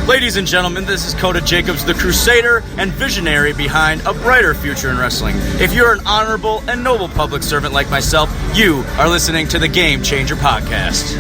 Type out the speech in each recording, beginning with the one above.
Ladies and gentlemen, this is Coda Jacobs, the crusader and visionary behind a brighter future in wrestling. If you're an honorable and noble public servant like myself, you are listening to the Game Changer Podcast.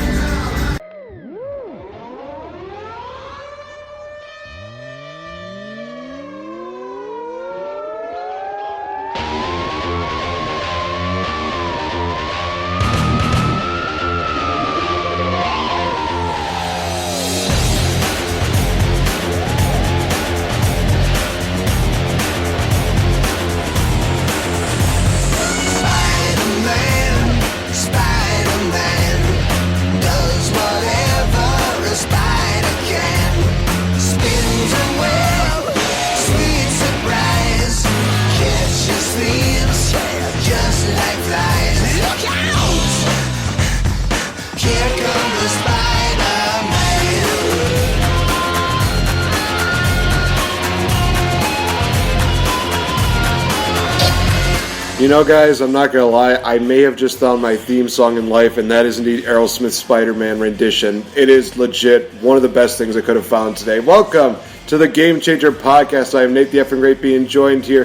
You know, guys, I'm not going to lie, I may have just found my theme song in life, and that is indeed Aerosmith's Spider-Man rendition. It is legit one of the best things I could have found today. Welcome to the Game Changer Podcast. I am NateFNGreat, being joined here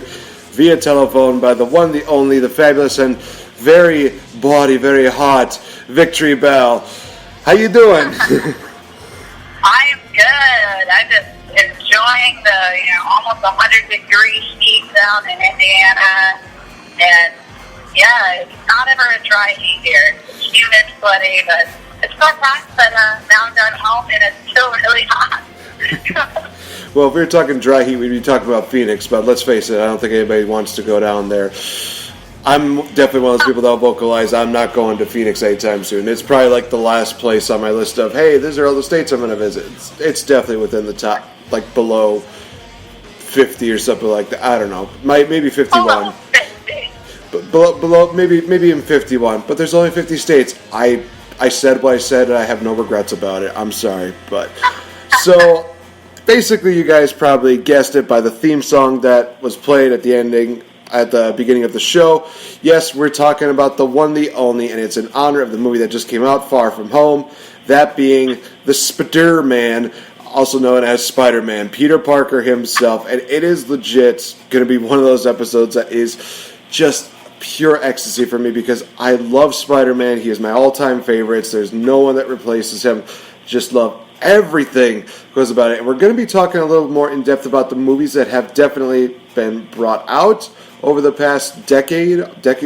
via telephone by the one, the only, the fabulous, and very bawdy, very hot VicTori Belle. How you doing? I'm good. I'm just enjoying the almost 100-degree heat down in Indiana. And, yeah, it's not ever a dry heat here. It's humid, sweaty, but it's fun time. But now I'm done home, and it's still really hot. Well, if we were talking dry heat, we'd be talking about Phoenix, but let's face it, I don't think anybody wants to go down there. I'm definitely one of those people that will vocalize I'm not going to Phoenix anytime soon. It's probably like the last place on my list of, hey, these are all the states I'm going to visit. It's definitely within the top, like below 50 or something like that. I don't know. Maybe 51. Below maybe even 51, but there's only 50 states. I said what I said, and I have no regrets about it. I'm sorry, but so basically, you guys probably guessed it by the theme song that was played at the beginning of the show. Yes, we're talking about the one, the only, and it's in honor of the movie that just came out, Far From Home. That being the Spider-Man, also known as Spider-Man, Peter Parker himself, and it is legit going to be one of those episodes that is just pure ecstasy for me because I love Spider-Man. He is my all-time favorites. There's no one that replaces him. Just love everything goes about it. And we're going to be talking a little more in depth about the movies that have definitely been brought out over the past decade,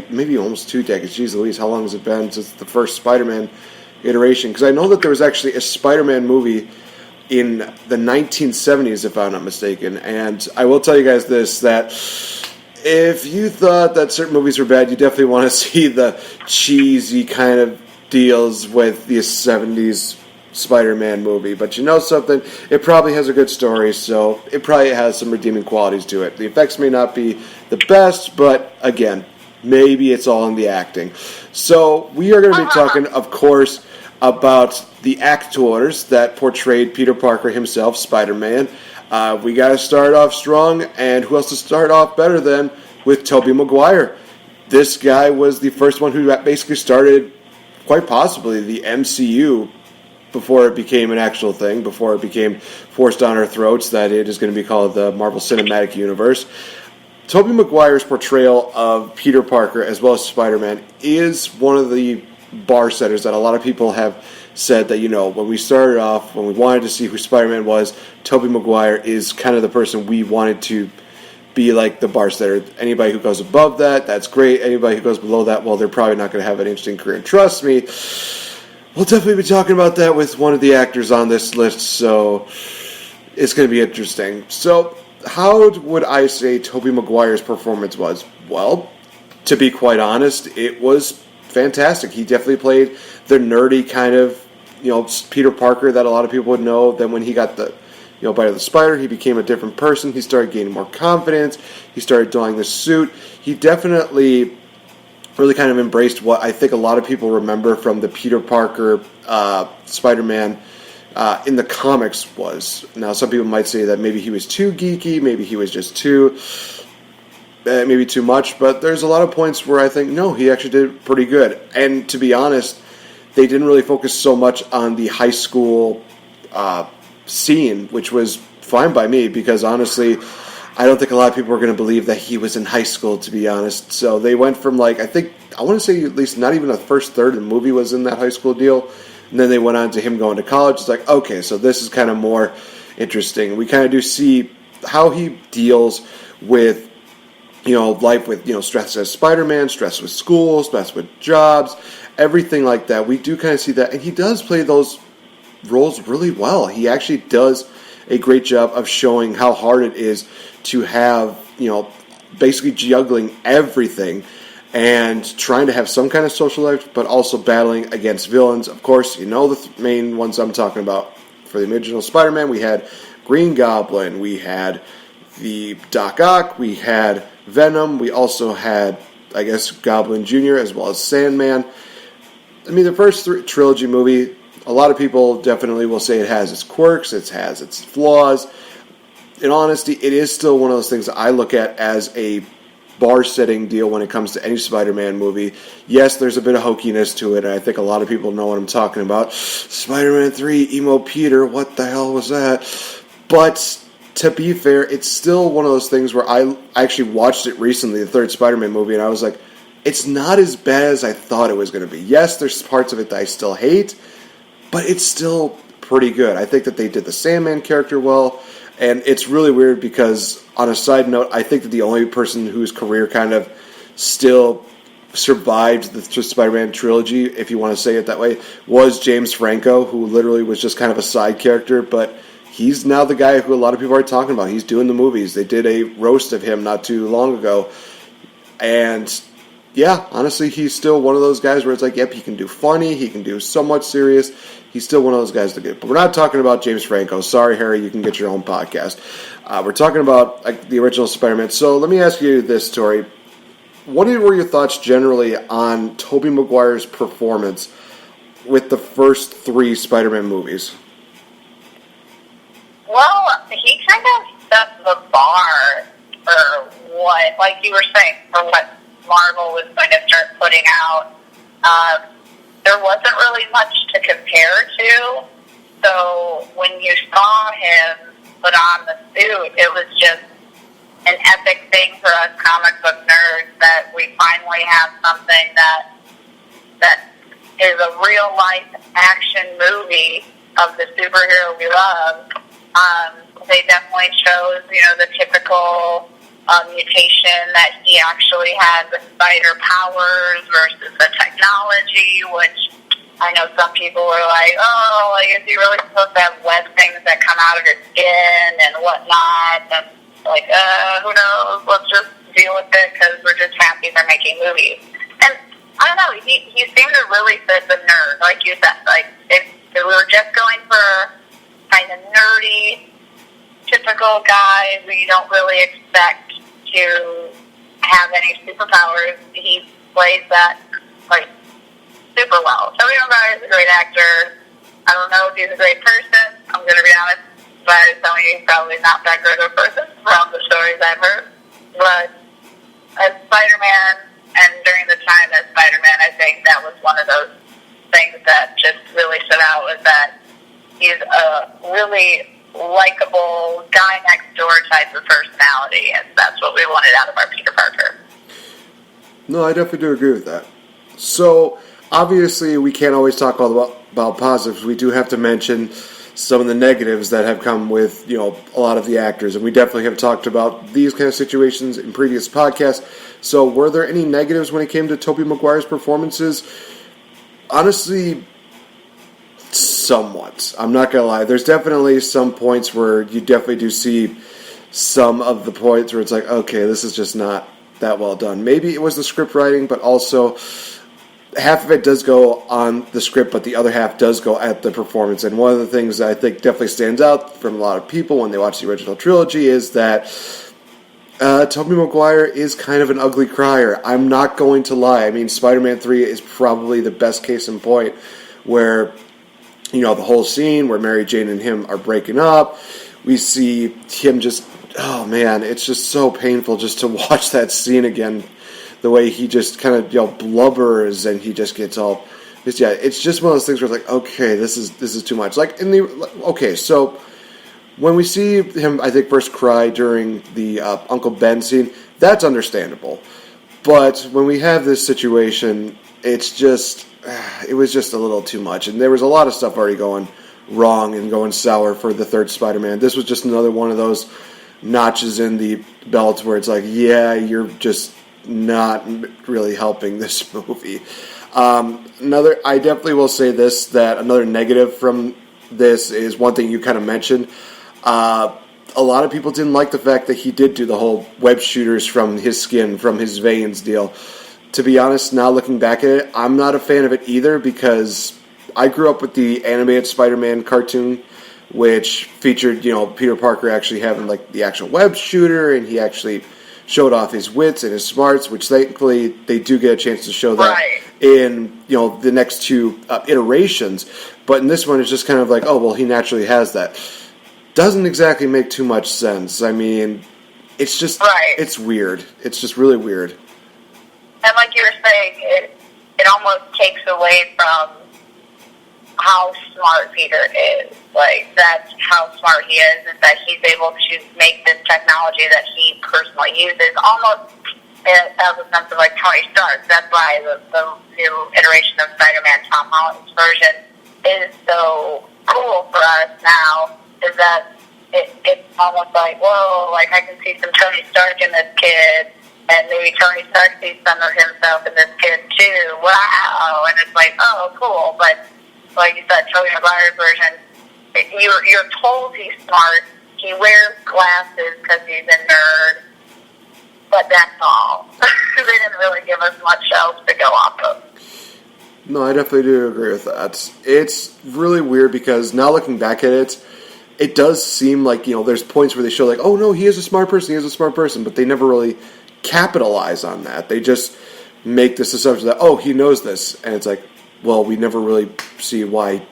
maybe almost 2 decades. Jeez Louise, how long has it been since the first Spider-Man iteration? Because I know that there was actually a Spider-Man movie in the 1970s, if I'm not mistaken. And I will tell you guys this, that if you thought that certain movies were bad, you definitely want to see the cheesy kind of deals with the 70s Spider-Man movie. But you know something? It probably has a good story, so it probably has some redeeming qualities to it. The effects may not be the best, but again, maybe it's all in the acting. So we are going to be talking, of course, about the actors that portrayed Peter Parker himself, Spider-Man. We got to start off strong, and who else to start off better than with Tobey Maguire? This guy was the first one who basically started, quite possibly, the MCU before it became an actual thing, before it became forced down our throats that it is going to be called the Marvel Cinematic Universe. Tobey Maguire's portrayal of Peter Parker, as well as Spider-Man, is one of the bar setters that a lot of people have said that, when we started off, when we wanted to see who Spider-Man was, Tobey Maguire is kind of the person we wanted to be like the bar setter. Anybody who goes above that, that's great. Anybody who goes below that, well, they're probably not going to have an interesting career. And trust me, we'll definitely be talking about that with one of the actors on this list, so it's going to be interesting. So, how would I say Tobey Maguire's performance was? Well, to be quite honest, it was fantastic. He definitely played the nerdy kind of, Peter Parker that a lot of people would know. Then when he got the, bite of the spider, he became a different person. He started gaining more confidence. He started donning the suit. He definitely really kind of embraced what I think a lot of people remember from the Peter Parker Spider-Man in the comics was. Now, some people might say that maybe he was too geeky, maybe he was just maybe too much, but there's a lot of points where I think, no, he actually did pretty good. And to be honest, they didn't really focus so much on the high school scene, which was fine by me because honestly, I don't think a lot of people were going to believe that he was in high school, to be honest. So they went from I want to say at least not even the first third of the movie was in that high school deal. And then they went on to him going to college. It's like, okay, so this is kind of more interesting. We kind of do see how he deals with, life with, stress as Spider-Man, stress with school, stress with jobs, everything like that. We do kind of see that. And he does play those roles really well. He actually does a great job of showing how hard it is to have, basically juggling everything and trying to have some kind of social life, but also battling against villains. Of course, the main ones I'm talking about. For the original Spider-Man, we had Green Goblin, we had the Doc Ock, we had Venom, we also had, I guess, Goblin Jr. as well as Sandman. I mean, the first trilogy movie, a lot of people definitely will say it has its quirks, it has its flaws. In honesty, it is still one of those things that I look at as a bar-setting deal when it comes to any Spider-Man movie. Yes, there's a bit of hokiness to it, and I think a lot of people know what I'm talking about. Spider-Man 3, Emo Peter, what the hell was that? But to be fair, it's still one of those things where I actually watched it recently, the third Spider-Man movie, and I was like, it's not as bad as I thought it was going to be. Yes, there's parts of it that I still hate, but it's still pretty good. I think that they did the Sandman character well, and it's really weird because, on a side note, I think that the only person whose career kind of still survived the Spider-Man trilogy, if you want to say it that way, was James Franco, who literally was just kind of a side character, but he's now the guy who a lot of people are talking about. He's doing the movies. They did a roast of him not too long ago, and yeah, honestly, he's still one of those guys where it's like, yep, he can do funny, he can do somewhat serious. He's still one of those guys to get. But we're not talking about James Franco. Sorry, Harry, you can get your own podcast. We're talking about the original Spider-Man. So let me ask you this, Tori. What were your thoughts generally on Tobey Maguire's performance with the first three Spider-Man movies? Well, he kind of set the bar for what, like you were saying, for what Marvel was going to start putting out. There wasn't really much to compare to, so when you saw him put on the suit, it was just an epic thing for us comic book nerds that we finally have something that is a real life action movie of the superhero we love. They definitely chose, the typical mutation that he actually had the spider powers versus the technology, which I know some people were like, oh, is he really supposed to have web things that come out of his skin and whatnot? And who knows? Let's just deal with it because we're just happy they're making movies. And I don't know, he seemed to really fit the nerd, like you said. Like, if we were just going for kind of nerdy, typical guys who you don't really expect to have any superpowers, he plays that super well. Tobey Maguire is a great actor. I don't know if he's a great person. I'm going to be honest, but telling you he's probably not that great of a person from the stories I've heard. But as Spider-Man, and during the time as Spider-Man, I think that was one of those things that just really stood out, was that he's a really likable guy next door type of personality, and that's what we wanted out of our Peter Parker. No, I definitely do agree with that. So, obviously, we can't always talk about positives. We do have to mention some of the negatives that have come with, a lot of the actors, and we definitely have talked about these kind of situations in previous podcasts. So, were there any negatives when it came to Tobey Maguire's performances? Honestly, somewhat. I'm not going to lie. There's definitely some points where you definitely do see some of the points where it's like, okay, this is just not that well done. Maybe it was the script writing, but also half of it does go on the script, but the other half does go at the performance. And one of the things that I think definitely stands out from a lot of people when they watch the original trilogy is that Tobey Maguire is kind of an ugly crier. I'm not going to lie. I mean, Spider-Man 3 is probably the best case in point where, the whole scene where Mary Jane and him are breaking up. We see him just, oh man, it's just so painful just to watch that scene again. The way he just kind of, blubbers and he just gets all, it's just one of those things where it's like, okay, this is too much. So when we see him, I think, first cry during the Uncle Ben scene, that's understandable. But when we have this situation, it was just a little too much. And there was a lot of stuff already going wrong and going sour for the third Spider-Man. This was just another one of those notches in the belt where it's like, yeah, you're just not really helping this movie. I definitely will say this, that another negative from this is one thing you kind of mentioned. A lot of people didn't like the fact that he did do the whole web shooters from his skin, from his veins deal. To be honest, now looking back at it, I'm not a fan of it either, because I grew up with the animated Spider-Man cartoon, which featured, Peter Parker actually having like the actual web shooter, and he actually showed off his wits and his smarts, which thankfully they do get a chance to show that in the next two iterations. But in this one, it's just kind of like, oh well, he naturally has that. Doesn't exactly make too much sense. I mean, it's just it's weird. It's just really weird. And like you were saying, it almost takes away from how smart Peter is. Like, that's how smart he is that he's able to make this technology that he personally uses almost as a sense of like Tony Stark. That's why the new iteration of Spider-Man, Tom Holland's version, is so cool for us now, is that it's almost like, whoa, like I can see some Tony Stark in this kid, and maybe Tony Stark sees some of himself in this kid too. Wow. And it's like, oh, cool. But like you said, Tobey Maguire's version, you're told he's smart. He wears glasses because he's a nerd. But that's all. They didn't really give us much else to go off of. No, I definitely do agree with that. It's really weird because now looking back at it, it does seem like, there's points where they show like, oh no, he is a smart person, but they never really capitalize on that. They just make this assumption that, oh, he knows this. And it's like, well, we never really see why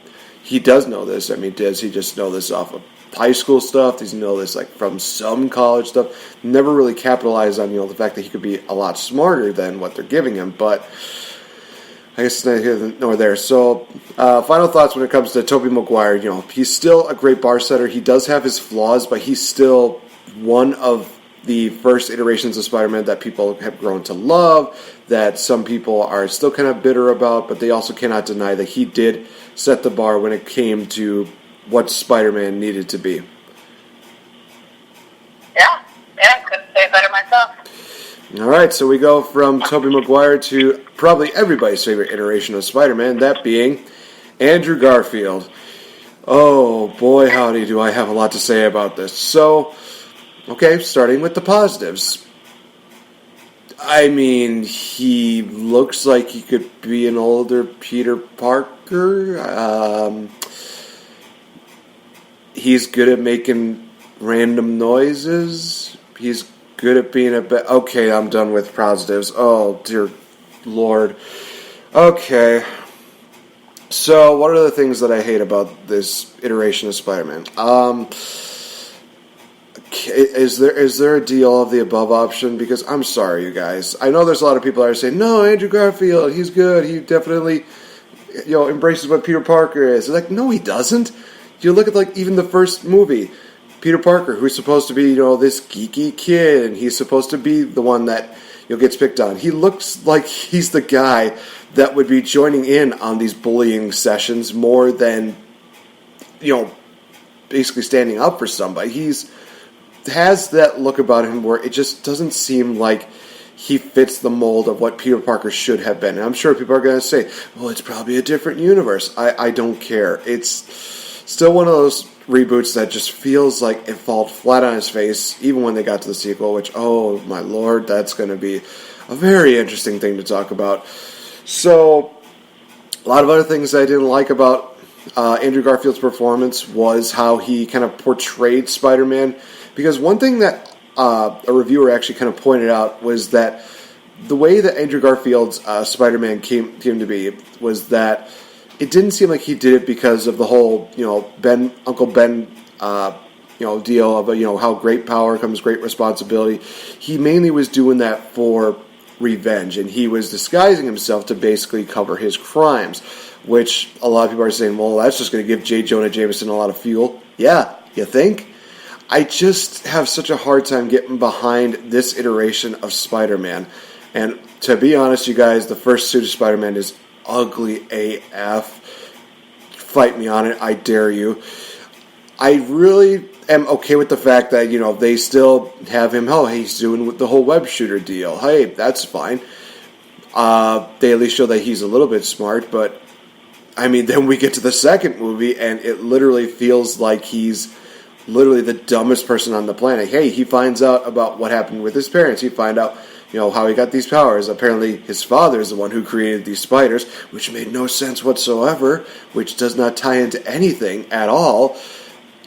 he does know this. I mean, does he just know this off of high school stuff? Does he know this like from some college stuff? Never really capitalize on, the fact that he could be a lot smarter than what they're giving him. But I guess it's neither here nor there. So, final thoughts when it comes to Tobey Maguire. He's still a great bar setter. He does have his flaws, but he's still one of the first iterations of Spider-Man that people have grown to love, that some people are still kind of bitter about, but they also cannot deny that he did set the bar when it came to what Spider-Man needed to be. Yeah, I couldn't say it better myself. All right, so we go from Tobey Maguire to probably everybody's favorite iteration of Spider-Man, that being Andrew Garfield. Oh, boy, howdy, do I have a lot to say about this. So, okay, starting with the positives. I mean, he looks like he could be an older Peter Parker. He's good at making random noises. He's good at being okay, I'm done with positives. Oh, dear Lord. Okay. So, what are the things that I hate about this iteration of Spider-Man? Is there a deal of the above option? Because I'm sorry, you guys. I know there's a lot of people that are saying, no, Andrew Garfield, he's good. He definitely, embraces what Peter Parker is. It's like, no, he doesn't. You look at, like, even the first movie, Peter Parker, who's supposed to be, this geeky kid, and he's supposed to be the one that, gets picked on. He looks like he's the guy that would be joining in on these bullying sessions more than, basically standing up for somebody. Has that look about him where it just doesn't seem like he fits the mold of what Peter Parker should have been. And I'm sure people are going to say, well, it's probably a different universe. I don't care. It's still one of those reboots that just feels like it fell flat on his face, even when they got to the sequel, which, oh my lord, that's going to be a very interesting thing to talk about. So, a lot of other things I didn't like about Andrew Garfield's performance was how he kind of portrayed Spider-Man. Because one thing that a reviewer actually kind of pointed out was that the way that Andrew Garfield's Spider-Man came to be was that it didn't seem like he did it because of the whole, Uncle Ben, deal of, how great power comes great responsibility. He mainly was doing that for revenge, and he was disguising himself to basically cover his crimes, which a lot of people are saying, well, that's just going to give J. Jonah Jameson a lot of fuel. Yeah, you think? I just have such a hard time getting behind this iteration of Spider-Man. And to be honest, you guys, the first suit of Spider-Man is ugly AF. Fight me on it, I dare you. I really am okay with the fact that, they still have him, he's doing the whole web shooter deal. Hey, that's fine. They at least show that he's a little bit smart, but, then we get to the second movie, and it literally feels like he's literally the dumbest person on the planet. Hey, he finds out about what happened with his parents. He finds out, how he got these powers. Apparently, his father is the one who created these spiders, which made no sense whatsoever, which does not tie into anything at all.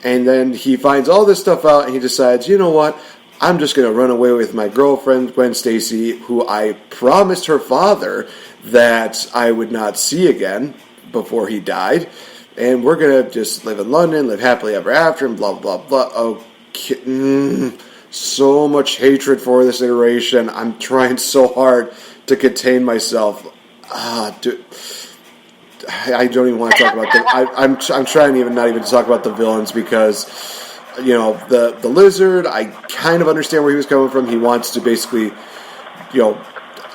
And then he finds all this stuff out, and he decides, you know what? I'm just going to run away with my girlfriend, Gwen Stacy, who I promised her father that I would not see again before he died. And we're going to just live in London, live happily ever after, and blah, blah, blah. Okay. So much hatred for this iteration. I'm trying so hard to contain myself. Dude. I don't even want to talk about them. I'm trying not even to talk about the villains because, the lizard, I kind of understand where he was coming from. He wants to basically,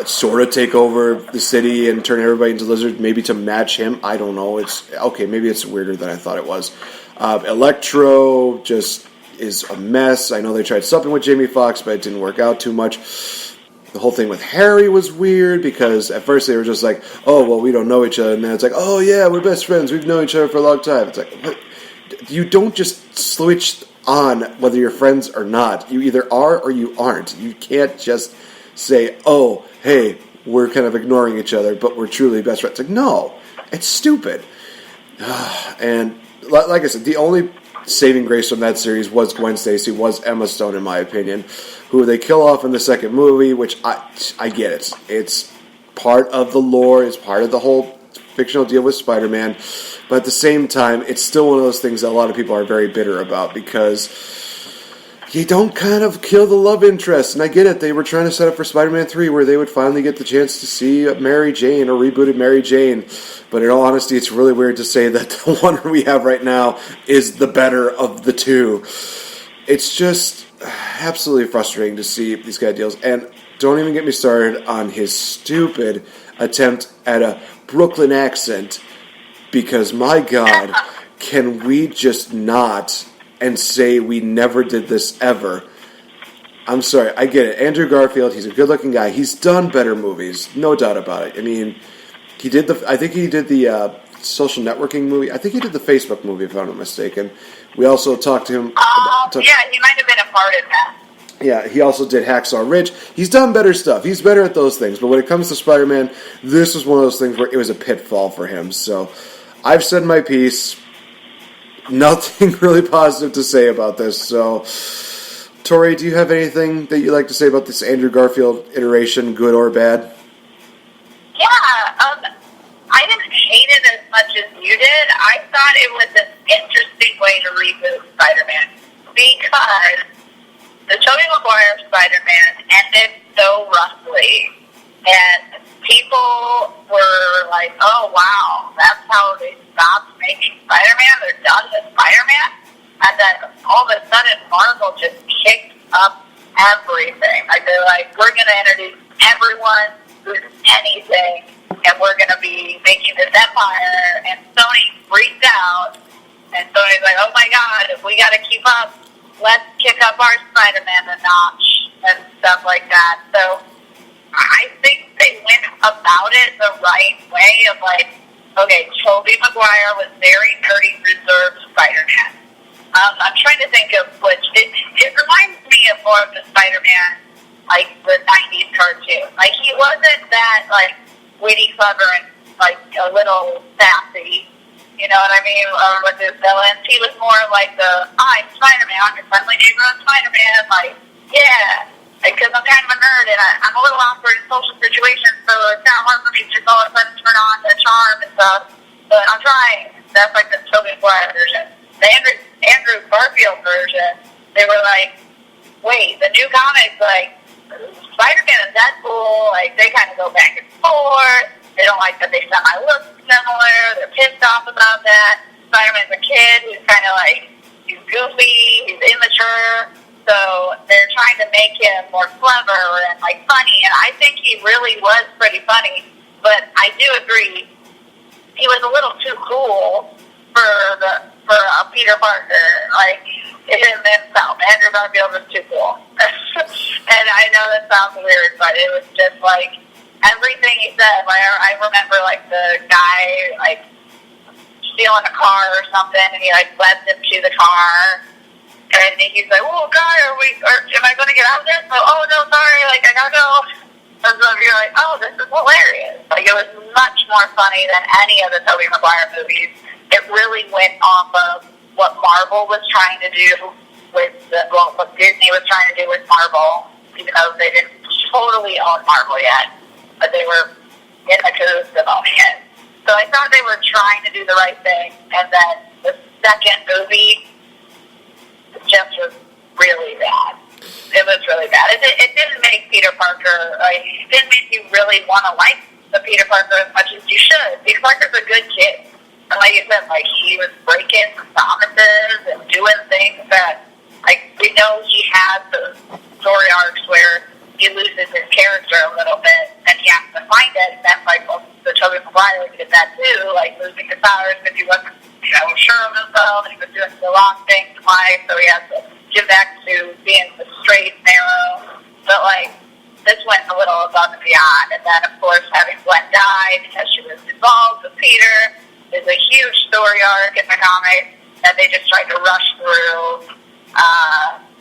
sort of take over the city and turn everybody into lizards, maybe to match him. I don't know. Maybe it's weirder than I thought it was. Electro just is a mess. I know they tried something with Jamie Foxx, but it didn't work out too much. The whole thing with Harry was weird because at first they were just like, oh, well, we don't know each other. And then it's like, oh, yeah, we're best friends. We've known each other for a long time. It's like, what? You don't just switch on whether you're friends or not. You either are or you aren't. You can't just say, oh, hey, we're kind of ignoring each other, but we're truly best friends. It's like, no, it's stupid. And like I said, the only saving grace from that series was Gwen Stacy, was Emma Stone, in my opinion, who they kill off in the second movie, which I get it. It's part of the lore, it's part of the whole fictional deal with Spider-Man, but at the same time, it's still one of those things that a lot of people are very bitter about, because you don't kind of kill the love interest. And I get it, they were trying to set up for Spider-Man 3 where they would finally get the chance to see Mary Jane, or rebooted Mary Jane. But in all honesty, it's really weird to say that the one we have right now is the better of the two. It's just absolutely frustrating to see these kind of deals. And don't even get me started on his stupid attempt at a Brooklyn accent, because my God, can we just not and say we never did this ever? I'm sorry, I get it. Andrew Garfield, he's a good-looking guy. He's done better movies, no doubt about it. I think he did the social networking movie. I think he did the Facebook movie, if I'm not mistaken. We also talked to him. Yeah, he might have been a part of that. Yeah, he also did Hacksaw Ridge. He's done better stuff. He's better at those things. But when it comes to Spider-Man, this was one of those things where it was a pitfall for him. So I've said my piece. Nothing really positive to say about this. So, Tori, do you have anything that you'd like to say about this Andrew Garfield iteration, good or bad? Yeah, I didn't hate it as much as you did. I thought it was an interesting way to reboot Spider-Man, because the Tobey Maguire Spider-Man ended so roughly, and people were like, oh, wow, that's how they stopped making Spider-Man? They're done with Spider-Man? And then all of a sudden, Marvel just kicked up everything. Like, they're like, we're going to introduce everyone who's anything, and we're going to be making this empire. And Sony freaked out, and Sony's like, oh my God, if we got to keep up, let's kick up our Spider-Man a notch and stuff like that. So I think they went about it the right way of like, okay, Tobey Maguire was very nerdy, reserved Spider-Man. I'm trying to think of which. It reminds me of more of the Spider-Man, like the 90s cartoon. Like, he wasn't that, like, witty, clever, and, like, a little sassy. You know what I mean? Or with his villains. He was more like I'm Spider-Man, I'm your friendly neighborhood Spider-Man. Like, yeah. Because I'm kind of a nerd, and I'm a little awkward in social situations, so it's kind of hard for me to all of a sudden turn on the charm and stuff. But I'm trying. That's like the Tobey Maguire version. The Andrew Garfield version, they were like, wait, the new comics, like, Spider-Man and Deadpool, like, they kind of go back and forth. They don't like that they semi-look similar. They're pissed off about that. Spider-Man's a kid who's kind of like, he's goofy, he's immature, So they're trying to make him more clever and like funny, and I think he really was pretty funny. But I do agree, he was a little too cool for a Peter Parker. Like him himself, Andrew Garfield was too cool. And I know that sounds weird, but it was just like everything he said. Like I remember like the guy like stealing a car or something, and he like led them to the car. And he's like, "Oh, God, am I going to get out of this?" Oh, no, sorry, like, I gotta go. And so you're like, "Oh, this is hilarious." Like, it was much more funny than any of the Tobey Maguire movies. It really went off of what Marvel was trying to do what Disney was trying to do with Marvel, even though they didn't totally own Marvel yet, but they were in the cahoots of owning it. So I thought they were trying to do the right thing, and then the second movie just was really bad. It was really bad. It didn't make Peter Parker, like, it didn't make you really want to like the Peter Parker as much as you should. Peter Parker's a good kid. And like you said, like, he was breaking promises and doing things that, like, we know he has the story arcs where he loses his character a little bit and he has to find it. And that's like, well, the Tobey Maguire did that too, like losing his powers because he wasn't, sure of himself, and he was doing the wrong things in life, so he has to give back to being the straight and narrow. But, like, this went a little above and beyond. And then, of course, having Gwen die because she was involved with Peter is a huge story arc in the comics that they just tried to rush through.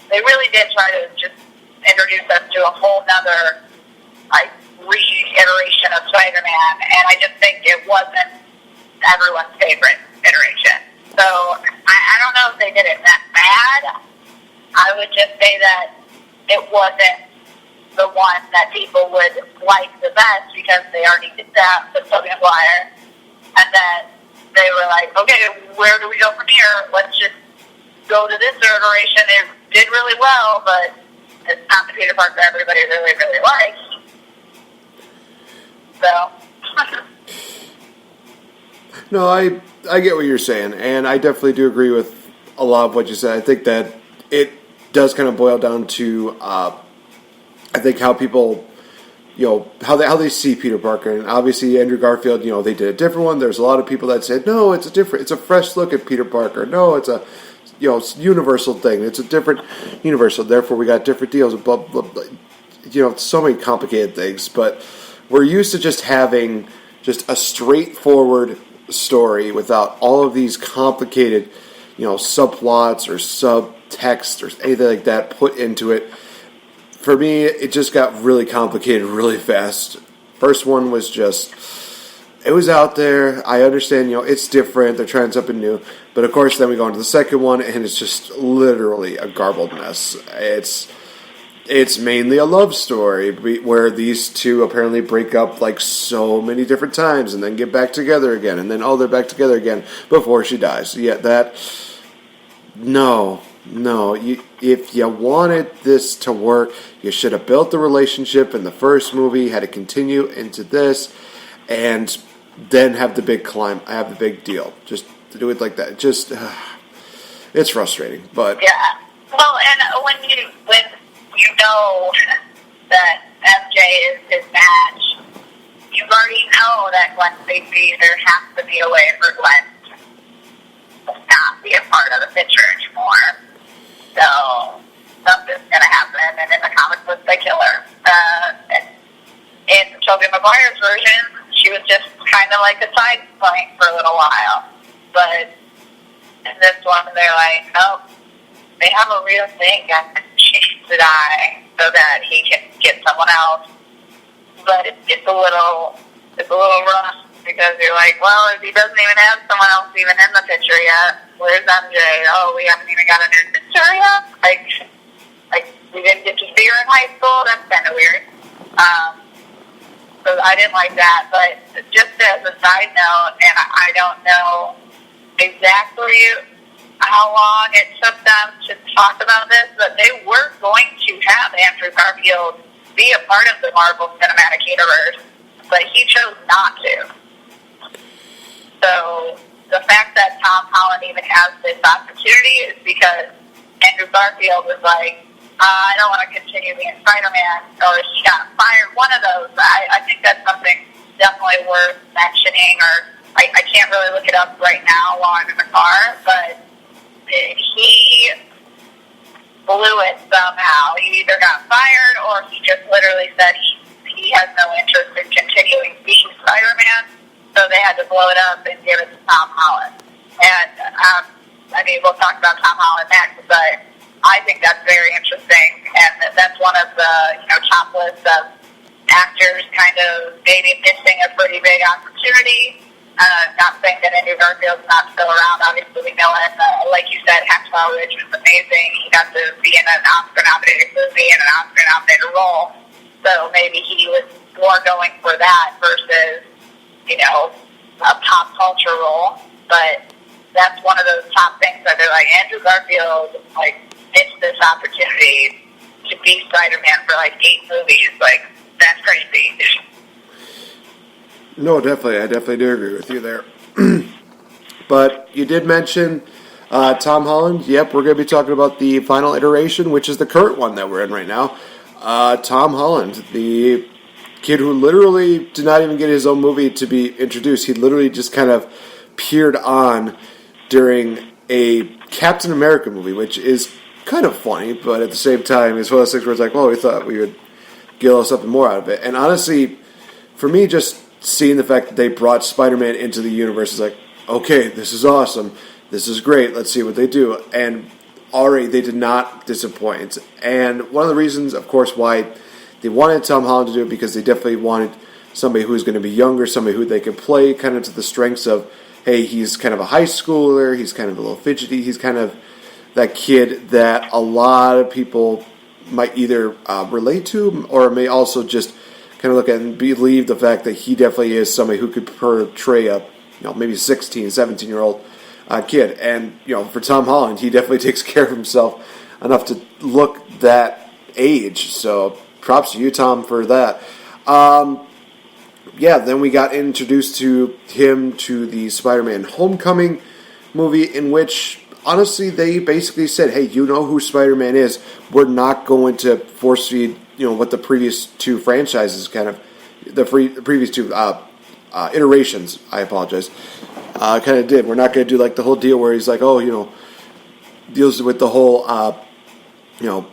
They really did try to just introduce us to a whole nother, like, reiteration of Spider-Man, and I just think it wasn't everyone's favorite iteration. So I don't know if they did it that bad. I would just say that it wasn't the one that people would like the best because they already did that with Tobey Maguire. And then they were like, okay, where do we go from here? Let's just go to this iteration. It did really well, but it's not the Peter Parker everybody really, really likes. So... No, I get what you're saying, and I definitely do agree with a lot of what you said. I think that it does kind of boil down to, I think, how people, how they see Peter Parker. And obviously, Andrew Garfield, they did a different one. There's a lot of people that said, no, it's a fresh look at Peter Parker. No, it's a, universal thing. It's a different universe, so therefore we got different deals, blah, blah, blah. So many complicated things. But we're used to just having just a straightforward story without all of these complicated, subplots or subtext or anything like that put into it. For me, it just got really complicated really fast. First one was just, it was out there. I understand, it's different. They're trying something new. But of course, then we go into the second one, and it's just literally a garbled mess. It's mainly a love story where these two apparently break up like so many different times and then get back together again. And then, they're back together again before she dies. Yeah, no. If you wanted this to work, you should have built the relationship in the first movie, had it continue into this, and then have the big climb, have the big deal. Just to do it like that. Just, it's frustrating, but... Yeah. Well, and when you know that MJ is his match, you already know that Gwen Stacy, there has to be a way for Gwen to not be a part of the picture anymore. So something's going to happen, and in the comic books, they kill her. And in Tobey Maguire's version, she was just kind of like a side point for a little while. But in this one, they're like, nope, they have a real thing, and she needs to die so that he can get someone else. But it's a little rough because you're like, well, if he doesn't even have someone else even in the picture yet, where's MJ? Oh, we haven't even got a new sister yet? Like we didn't get to see her in high school? That's kind of weird. So I didn't like that. But just as a side note, and I don't know exactly how long it took them to talk about this, but they were going to have Andrew Garfield be a part of the Marvel Cinematic Universe, but he chose not to. So the fact that Tom Holland even has this opportunity is because Andrew Garfield was like, I don't want to continue being Spider-Man, or he got fired. One of those. I think that's something definitely worth mentioning, or I can't really look it up right now while I'm in the car, but he blew it somehow. He either got fired or he just literally said he has no interest in continuing being Spider-Man, so they had to blow it up and give it to Tom Holland. And, I mean, we'll talk about Tom Holland next, but I think that's very interesting, and that's one of the, top list of actors kind of maybe missing a pretty big opportunity. Not saying that Andrew Garfield's not still around. Obviously, we know him. Like you said, Hacksaw Ridge was amazing. He got to be in an Oscar-nominated movie and an Oscar-nominated role, so maybe he was more going for that versus, a pop culture role. But that's one of those top things that they're like, Andrew Garfield, missed this opportunity to be Spider-Man for 8 movies. That's crazy. No, definitely. I definitely do agree with you there. But you did mention Tom Holland. Yep, we're going to be talking about the final iteration, which is the current one that we're in right now. Tom Holland, the kid who literally did not even get his own movie to be introduced. He literally just kind of appeared on during a Captain America movie, which is kind of funny, but at the same time, it's one of those things where it's like, well, we thought we would get a little something more out of it. And honestly, for me, just seeing the fact that they brought Spider-Man into the universe is like, okay, this is awesome. This is great. Let's see what they do. And already, they did not disappoint. And one of the reasons, of course, why they wanted Tom Holland to do it, because they definitely wanted somebody who's going to be younger, somebody who they could play kind of to the strengths of, hey, he's kind of a high schooler, he's kind of a little fidgety, he's kind of that kid that a lot of people might either relate to or may also just kind of look at and believe the fact that he definitely is somebody who could portray a maybe 16, 17-year-old kid. And for Tom Holland, he definitely takes care of himself enough to look that age. So props to you, Tom, for that. Then we got introduced to him to the Spider-Man-Homecoming movie, in which, honestly, they basically said, hey, you know who Spider-Man is. We're not going to force feed, what the previous two franchises the previous two iterations, I apologize, kind of did. We're not going to do the whole deal where he's like, deals with the whole,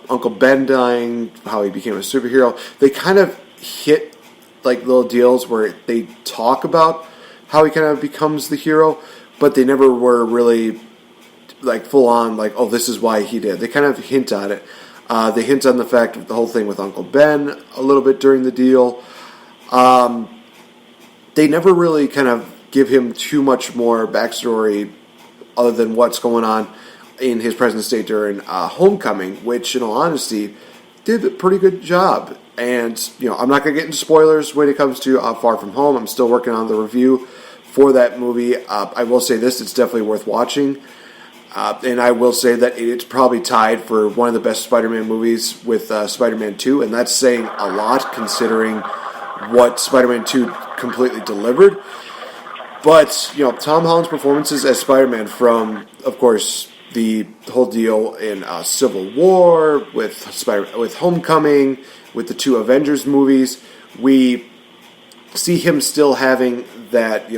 Uncle Ben dying, how he became a superhero. They kind of hit little deals where they talk about how he kind of becomes the hero, but they never were really full on this is why he did. They kind of hint at it. They hint on the fact of the whole thing with Uncle Ben a little bit during the deal. They never really kind of give him too much more backstory other than what's going on in his present state during Homecoming, which, in all honesty, did a pretty good job. And, I'm not going to get into spoilers when it comes to Far From Home. I'm still working on the review for that movie. I will say this, it's definitely worth watching. And I will say that it's probably tied for one of the best Spider-Man movies with Spider-Man 2, and that's saying a lot considering what Spider-Man 2 completely delivered. But, Tom Holland's performances as Spider-Man from, of course, the whole deal in Civil War, with Homecoming, with the two Avengers movies, we see him still having that,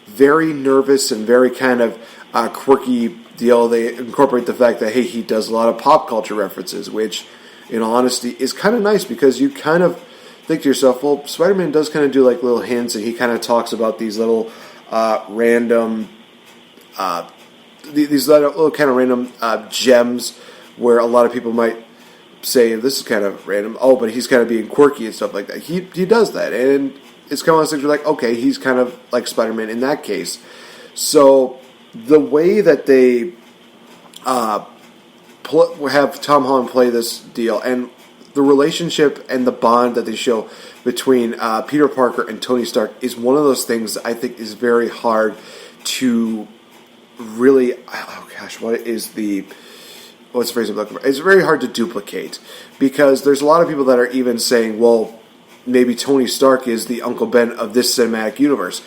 very nervous and very kind of quirky deal. They incorporate the fact that, hey, he does a lot of pop culture references, which, in all honesty, is kind of nice, because you kind of think to yourself, well, Spider-Man does kind of do little hints, and he kind of talks about these little random these little kind of random gems where a lot of people might say, this is kind of random, but he's kind of being quirky and stuff like that. He does that, and it's kind of one of those things where okay, he's kind of like Spider-Man in that case. So the way that they have Tom Holland play this deal, and the relationship and the bond that they show between Peter Parker and Tony Stark is one of those things that I think is very hard to really, what's the phrase I'm looking for? It's very hard to duplicate, because there's a lot of people that are even saying, well, maybe Tony Stark is the Uncle Ben of this cinematic universe.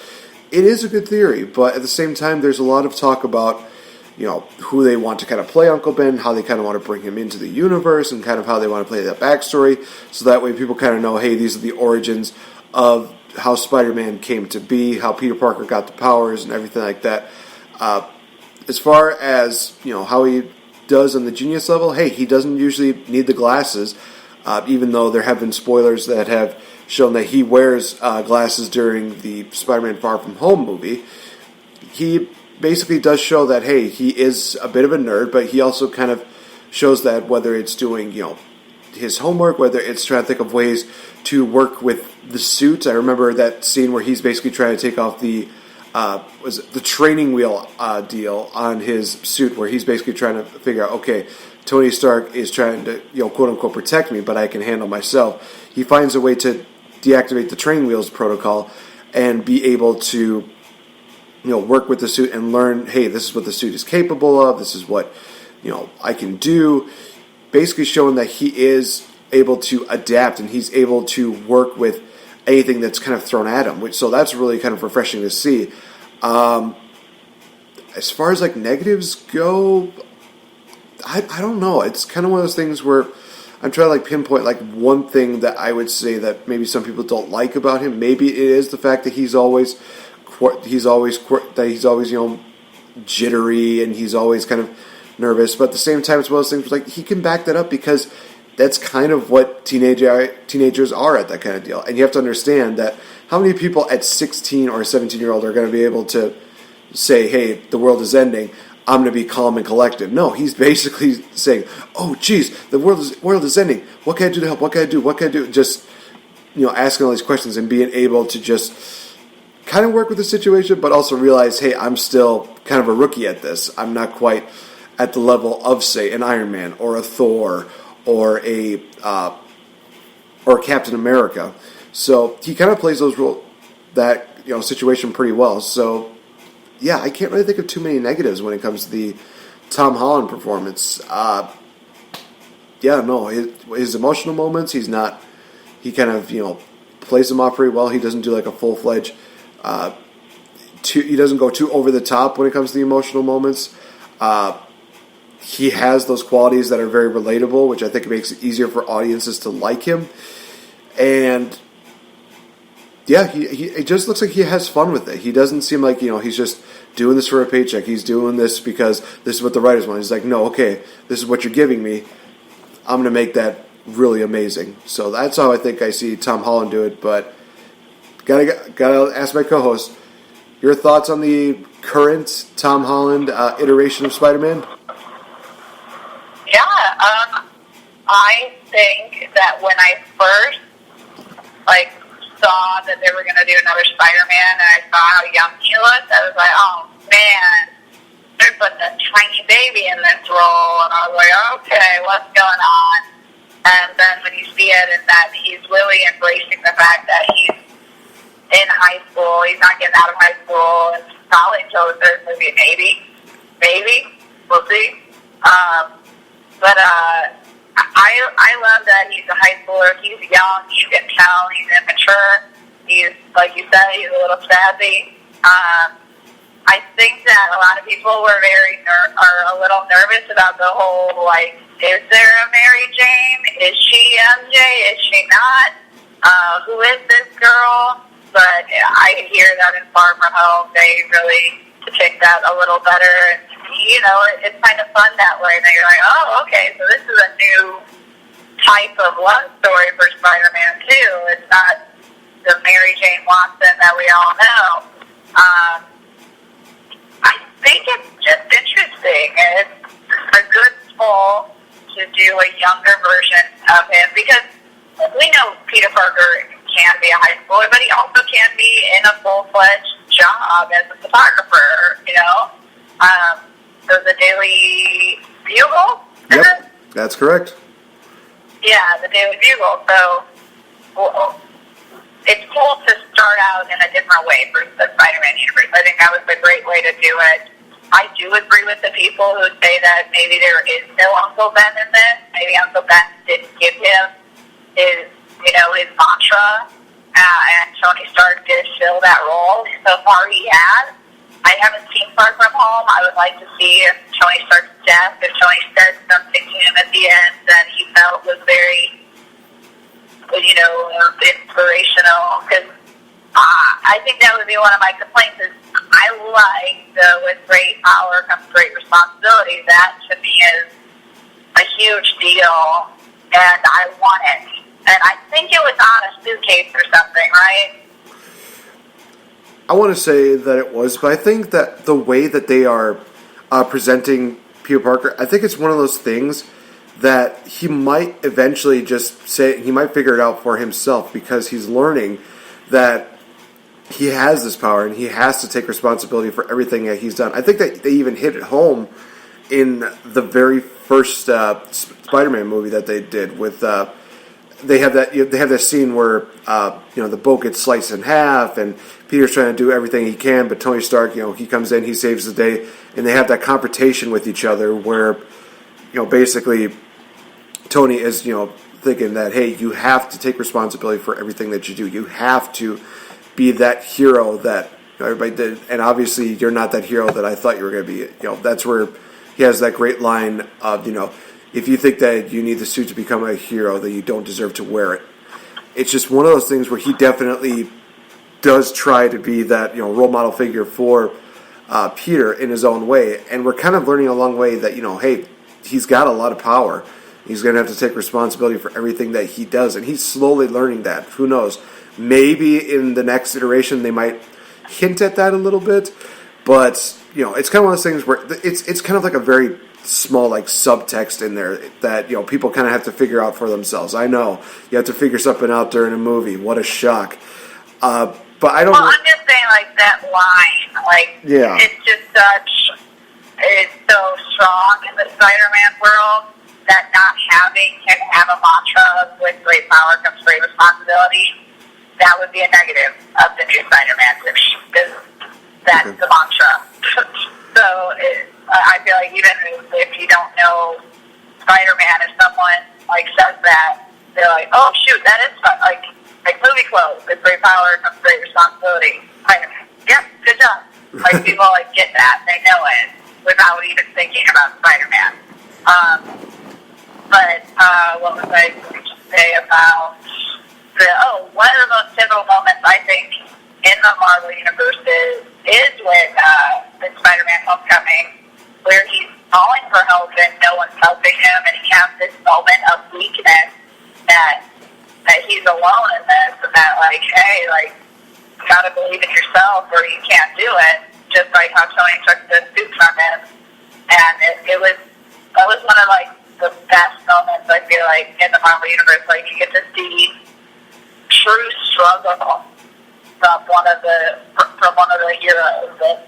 It is a good theory, but at the same time, there's a lot of talk about who they want to kind of play Uncle Ben, how they kind of want to bring him into the universe, and kind of how they want to play that backstory, so that way people kind of know, hey, these are the origins of how Spider-Man came to be, how Peter Parker got the powers, and everything like that. As far as, how he does on the genius level, hey, he doesn't usually need the glasses, even though there have been spoilers that have shown that he wears glasses during the Spiderman-far-from-home movie. He basically does show that, hey, he is a bit of a nerd, but he also kind of shows that whether it's doing, his homework, whether it's trying to think of ways to work with the suit. I remember that scene where he's basically trying to take off the training wheel deal on his suit, where he's basically trying to figure out, okay, Tony Stark is trying to, quote-unquote protect me, but I can handle myself. He finds a way to deactivate the training wheels protocol and be able to work with the suit and learn, hey, this is what the suit is capable of, this is what, I can do. Basically showing that he is able to adapt and he's able to work with anything that's kind of thrown at him. So that's really kind of refreshing to see. As far as, negatives go, I don't know. It's kind of one of those things where I'm trying to, pinpoint, one thing that I would say that maybe some people don't like about him. Maybe it is the fact that he's always jittery and he's always kind of nervous, but at the same time it's one of those things where, he can back that up because that's kind of what teenagers are at that kind of deal. And you have to understand that how many people at 16 or 17-year-old are going to be able to say, hey, the world is ending, I'm going to be calm and collected. No, he's basically saying, oh, geez, the world is ending. What can I do to help? What can I do? What can I do? Just, asking all these questions and being able to just kind of work with the situation, but also realize, hey, I'm still kind of a rookie at this. I'm not quite at the level of, say, an Iron Man or a Thor or a Captain America. So he kind of plays that situation pretty well. So yeah, I can't really think of too many negatives when it comes to the Tom Holland performance. His emotional moments, he kind of plays them off pretty well. He doesn't do a full-fledged. He doesn't go too over the top when it comes to the emotional moments. He has those qualities that are very relatable, which I think makes it easier for audiences to like him. And yeah, it just looks like he has fun with it. He doesn't seem like, he's just doing this for a paycheck. He's doing this because this is what the writers want. He's like, no, okay, this is what you're giving me. I'm going to make that really amazing. So that's how I think I see Tom Holland do it. But gotta ask my co-host, your thoughts on the current Tom Holland iteration of Spider-Man? Yeah, I think that when I first saw that they were going to do another Spider-Man, and I saw how young he looked, I was like, oh man, they're putting a tiny baby in this role, and I was like, okay, what's going on? And then when you see it, and that he's really embracing the fact that he's in high school, he's not getting out of high school, it's probably until the third movie, maybe, we'll see. But I love that he's a high schooler. He's young. You can tell he's immature. He's, like you said, he's a little sassy. I think that a lot of people were are a little nervous about the whole, is there a Mary Jane? Is she MJ? Is she not? Who is this girl? But I hear that in Far From Home, they really depict that a little better. And, it's kind of fun that way. And you're like, oh, okay, so this is a new type of love story for Spider-Man, too. It's not the Mary Jane Watson that we all know. I think it's just interesting. It's a good pull to do a younger version of him because we know Peter Parker can be a high schooler, but he also can be in a full-fledged job as a photographer, the Daily Bugle? Yep, that's correct. Yeah, the Daily Bugle. So it's cool to start out in a different way for the Spider-Man universe. I think that was a great way to do it. I do agree with the people who say that maybe there is no Uncle Ben in this. Maybe Uncle Ben didn't give him his mantra, and Tony Stark did fill that role. So far he has. I haven't seen Far From Home. I would like to see if Tony Stark's death, if Tony said something to him at the end that he felt was very, inspirational. Because I think that would be one of my complaints is I like with great power comes great responsibility. That to me is a huge deal, and I want it. And I think it was on a suitcase or something, right? I want to say that it was, but I think that the way that they are presenting Peter Parker, I think it's one of those things that he might eventually just say, he might figure it out for himself because he's learning that he has this power and he has to take responsibility for everything that he's done. I think that they even hit it home in the very first Spider-Man movie that they did with they have that scene where the boat gets sliced in half and Peter's trying to do everything he can, but Tony Stark, he comes in, he saves the day, and they have that confrontation with each other where basically Tony is thinking that, hey, you have to take responsibility for everything that you do. You have to be that hero that everybody did, and obviously you're not that hero that I thought you were going to be. That's where he has that great line of, if you think that you need the suit to become a hero, that you don't deserve to wear it. It's just one of those things where he definitely does try to be that role model figure for Peter in his own way, and we're kind of learning along the way that hey, he's got a lot of power. He's going to have to take responsibility for everything that he does, and he's slowly learning that. Who knows? Maybe in the next iteration they might hint at that a little bit, but it's kind of one of those things where it's kind of like a very small subtext in there that people kind of have to figure out for themselves. I know you have to figure something out during a movie. What a shock! But I don't. Well, I'm just saying, that line, yeah, it's just it's so strong in the Spider-Man world that not having him have a mantra of with great power comes great responsibility, that would be a negative of the new Spider-Man to me, because that's the mantra. So I feel like even if you don't know Spider-Man, if someone says that, they're like, oh shoot, that is fun. Like movie quotes, with great power comes great responsibility. Yep, good job. People get that, they know it without even thinking about Spider-Man. But what was I going to say about one of the most pivotal moments I think in the Marvel universe is when in Spider-Man-Homecoming, where he's calling for help and no one's helping him, and he has this moment of weakness that he's alone in this, and that hey, you gotta believe in yourself or you can't do it. Just like how Tony took the suit from him, and that was one of the best moments I feel like in the Marvel universe. You get to see true struggle from one of the heroes, and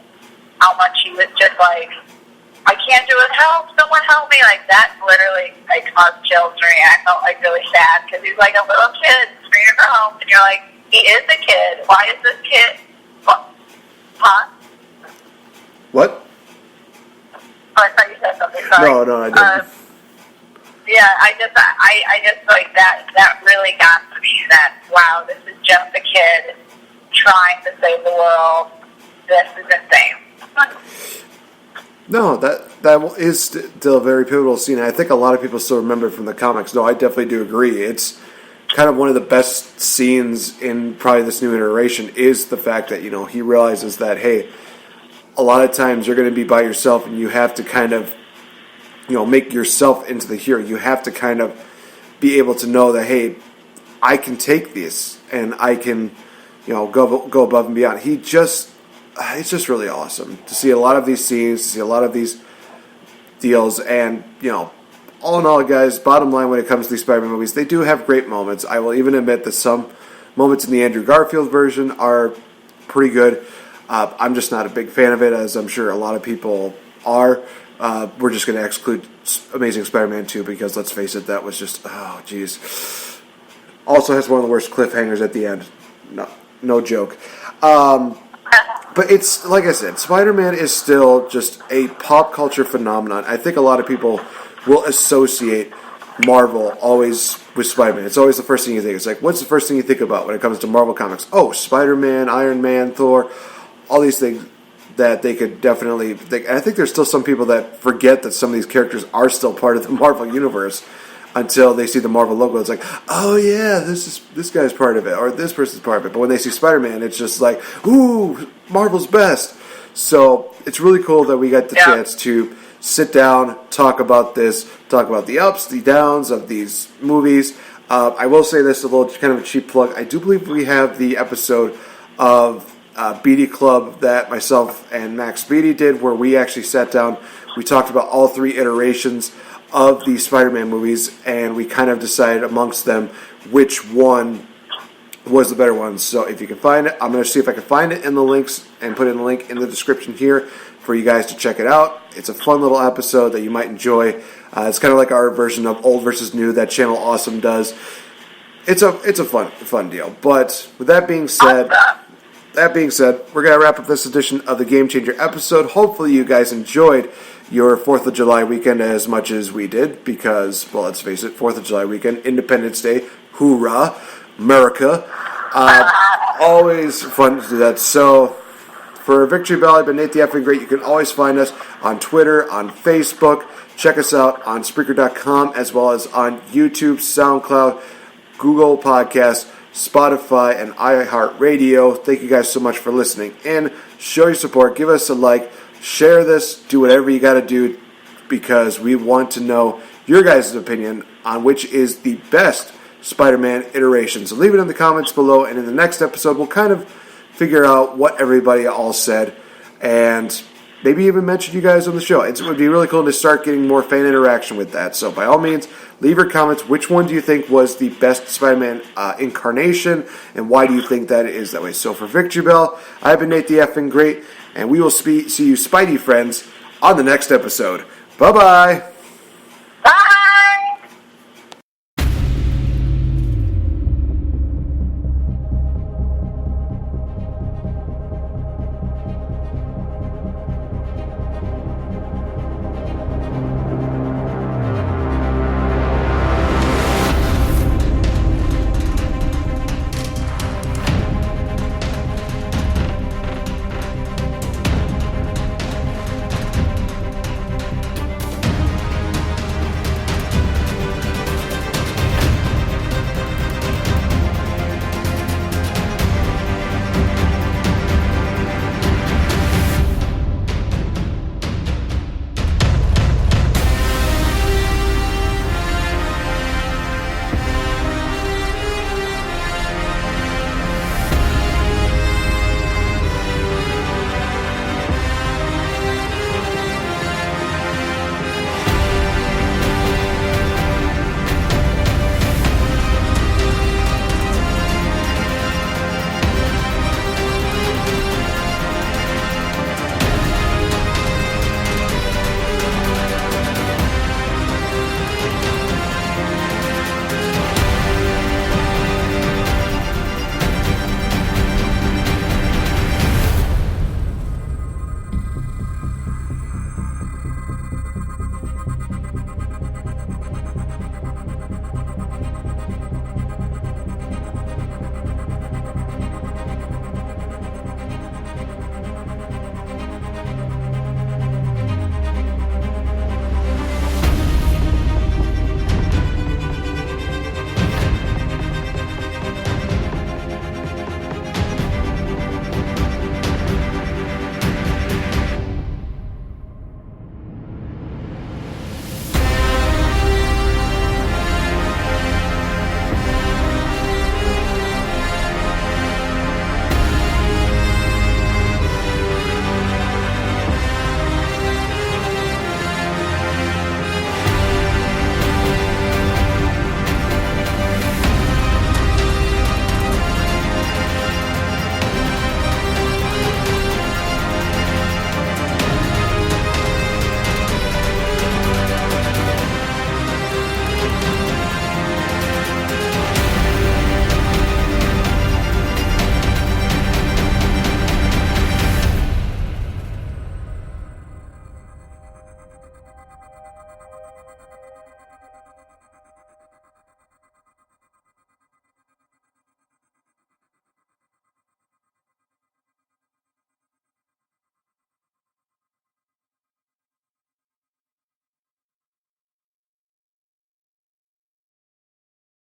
how much he was just I can't do it. Help! Someone help me! That literally caused chills for me. I felt really sad because he's a little kid screaming for help, and you're he is a kid. Why is this kid? Huh? What? Oh, I thought you said something. Sorry. No, I didn't. Yeah, I just that really got to me. That wow, this is just a kid trying to save the world. This is insane. No, that is still a very pivotal scene. I think a lot of people still remember it from the comics. No, I definitely do agree. It's kind of one of the best scenes in probably this new iteration is the fact that he realizes that, hey, a lot of times you're going to be by yourself and you have to kind of make yourself into the hero. You have to kind of be able to know that, hey, I can take this and I can go above and beyond. It's just really awesome to see a lot of these scenes, to see a lot of these deals, and all in all, guys, bottom line when it comes to these Spider-Man movies, they do have great moments. I will even admit that some moments in the Andrew Garfield version are pretty good. I'm just not a big fan of it, as I'm sure a lot of people are. We're just going to exclude Amazing Spider-Man 2 because, let's face it, that was just, oh, jeez. Also has one of the worst cliffhangers at the end. No joke. But it's, like I said, Spider-Man is still just a pop culture phenomenon. I think a lot of people will associate Marvel always with Spider-Man. It's always the first thing you think. It's what's the first thing you think about when it comes to Marvel Comics? Oh, Spider-Man, Iron Man, Thor, all these things. that they could definitely. I think there's still some people that forget that some of these characters are still part of the Marvel universe until they see the Marvel logo. It's like, oh yeah, this guy's part of it, or this person's part of it. But when they see Spider-Man, it's just like, ooh, Marvel's best. So it's really cool that we got the chance to sit down, talk about this, talk about the ups, the downs of these movies. I will say this, a little kind of a cheap plug. I do believe we have the episode of Beatty Club that myself and Max Beatty did, where we actually sat down. We talked about all 3 iterations of the Spider-Man movies, and we kind of decided amongst them which one was the better one. So if you can find it, I'm going to see if I can find it in the links and put in the link in the description here for you guys to check it out. It's a fun little episode that you might enjoy. It's kind of like our version of Old versus New that Channel Awesome does. It's a fun deal. But with that being said, we're going to wrap up this edition of the Game Changer episode. Hopefully you guys enjoyed your 4th of July weekend as much as we did, because, well, let's face it, 4th of July weekend, Independence Day, hoorah, America. Always fun to do that. So, for Victory Bell, I've been NateFNGreat. You can always find us on Twitter, on Facebook. Check us out on Spreaker.com, as well as on YouTube, SoundCloud, Google Podcasts, Spotify, and iHeartRadio. Thank you guys so much for listening in. Show your support. Give us a like. Share this. Do whatever you got to do, because we want to know your guys' opinion on which is the best Spider-Man iteration. So leave it in the comments below, and in the next episode, we'll kind of figure out what everybody all said, and maybe even mention you guys on the show. It would be really cool to start getting more fan interaction with that. So by all means, leave your comments. Which one do you think was the best Spider-Man incarnation, and why do you think that is that way? So for Victory Bell, I've been NateFNGreat, and we will see you Spidey friends on the next episode. Bye-bye. Bye.